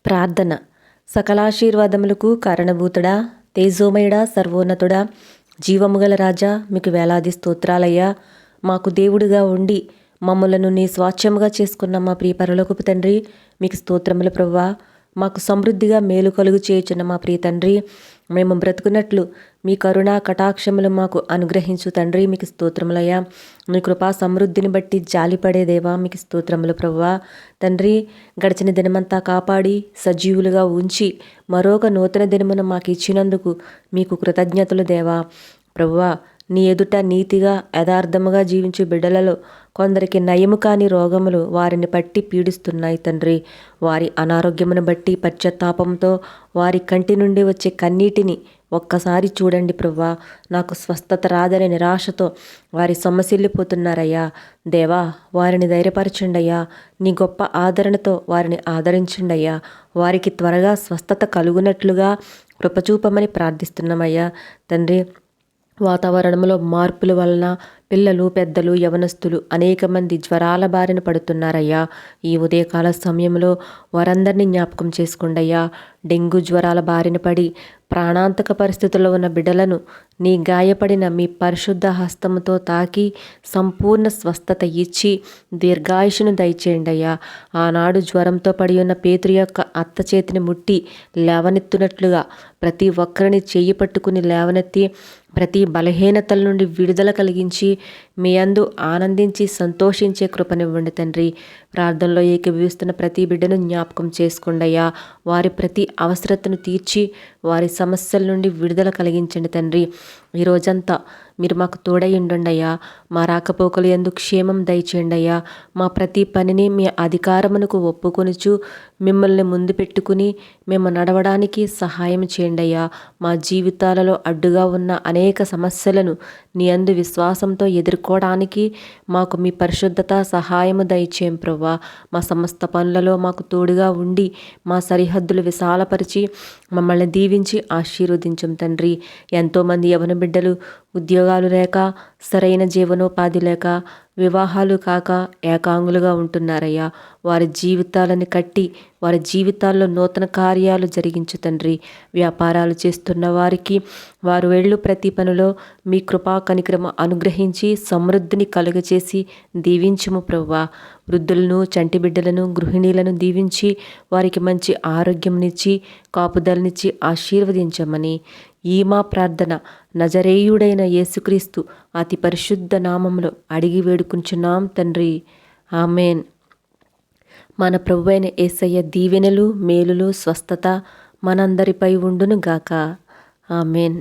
ప్రార్థన. సకలాశీర్వాదములకు కారణభూతుడా, తేజోమయుడా, సర్వోన్నతుడా, జీవముగల రాజా, మీకు వేలాది స్తోత్రాలయ్యా. మాకు దేవుడిగా ఉండి మమ్ములను నీ స్వాచ్ఛముగా చేసుకున్న మా ప్రియ పరలోకపు తండ్రి, మీకు స్తోత్రములు ప్రభువా. మాకు సమృద్ధిగా మేలు కలుగు చేయుచున్న మా ప్రియ తండ్రి, మేము బ్రతుకున్నట్లు మీ కరుణా కటాక్షములు మాకు అనుగ్రహించు తండ్రి, మీకు స్తోత్రములయ్యా. మీ కృపా సమృద్ధిని బట్టి జాలిపడే దేవా, మీకు స్తోత్రములు ప్రభువా. తండ్రి, గడిచిన దినమంతా కాపాడి సజీవులుగా ఉంచి మరొక నూతన దినమును మాకు ఇచ్చినందుకు మీకు కృతజ్ఞతలు దేవా. ప్రభువా, నీ ఎదుట నీతిగా యథార్థముగా జీవించే బిడ్డలలో కొందరికి నయము కాని రోగములు వారిని పట్టి పీడిస్తున్నాయి తండ్రి. వారి అనారోగ్యమును బట్టి పశ్చాత్తాపంతో వారి కంటి నుండి వచ్చే కన్నీటిని ఒక్కసారి చూడండి ప్రభువా. నాకు స్వస్థత రాదనే నిరాశతో వారి సొమ్మసిల్లిపోతున్నారయ్యా. దేవా, వారిని ధైర్యపరచండి అయ్యా. నీ గొప్ప ఆదరణతో వారిని ఆదరించండి అయ్యా. వారికి త్వరగా స్వస్థత కలుగునట్లుగా కృపచూపమని ప్రార్థిస్తున్నామయ్యా. తండ్రి, వాతావరణంలో మార్పుల వలన పిల్లలు, పెద్దలు, యవనస్తులు అనేక మంది జ్వరాల బారిన పడుతున్నారయ్యా. ఈ ఉదయకాల సమయంలో వారందరినీ జ్ఞాపకం చేసుకోండి అయ్యా. డెంగ్యూ జ్వరాల బారిన పడి ప్రాణాంతక పరిస్థితుల్లో ఉన్న బిడ్డలను నీ గాయపడిన మీ పరిశుద్ధ హస్తముతో తాకి సంపూర్ణ స్వస్థత ఇచ్చి దీర్ఘాయుషును దయచేయండి అయ్యా. ఆనాడు జ్వరంతో పడి ఉన్న పేతురు యొక్క అత్త చేతిని ముట్టి లేవనెత్తునట్లుగా ప్రతి ఒక్కరిని చెయ్యి పట్టుకుని లేవనెత్తి ప్రతి బలహీనతల నుండి విడుదల కలిగించి మీ అందు ఆనందించి సంతోషించే కృపనివ్వండి తండ్రి. ప్రార్థనలో ఏకీభవిస్తున్న ప్రతి బిడ్డను జ్ఞాపకం చేసుకోండి అయ్యా. వారి ప్రతి అవసరతను తీర్చి వారి సమస్యల నుండి విడుదల కలిగించండి తండ్రి. ఈ రోజంతా మీరు మాకు తోడై ఉండండి అయ్యా. మా రాకపోకలు యందు క్షేమం దయచేయండి అయ్యా. మా ప్రతి పనిని మీ అధికారమునకు ఒప్పుకొనుచు మిమ్మల్ని ముందు పెట్టుకుని మేము నడవడానికి సహాయం చేయండి అయ్యా. మా జీవితాలలో అడ్డుగా ఉన్న అనేక సమస్యలను నీ అందు విశ్వాసంతో ఎదుర్కోవడానికి మాకు మీ పరిశుద్ధత సహాయము దయచేయం ప్రభువా. మా సమస్త పనులలో మాకు తోడుగా ఉండి మా సరిహద్దులు విశాలపరిచి మమ్మల్ని దీవించి ఆశీర్వదించం తండ్రి. ఎంతోమంది యవన బిడ్డలు ఉద్యోగాలు లేక, సరైన జీవనోపాధి లేక, వివాహాలు కాక ఏకాంగులుగా ఉంటున్నారయ్యా. వారి జీవితాలను కట్టి వారి జీవితాల్లో నూతన కార్యాలు జరిగించు తండ్రి. వ్యాపారాలు చేస్తున్న వారికి వారు వెళ్ళు ప్రతి పనిలో మీ కృపా కనికరము అనుగ్రహించి సమృద్ధిని కలుగచేసి దీవించుము ప్రభువా. వృద్ధులను, చంటి బిడ్డలను, గృహిణీలను దీవించి వారికి మంచి ఆరోగ్యంనిచ్చి కాపుదలనిచ్చి ఆశీర్వదించమని ఈ మా ప్రార్థన నజరేయుడైన యేసుక్రీస్తు అతి పరిశుద్ధ నామములో అడిగి వేడుకుంటున్నాం తండ్రి. ఆమెన్. మన ప్రభువైన యేసయ్య దీవెనలు, మేలులు, స్వస్థత మనందరిపై ఉండును గాక. ఆమెన్.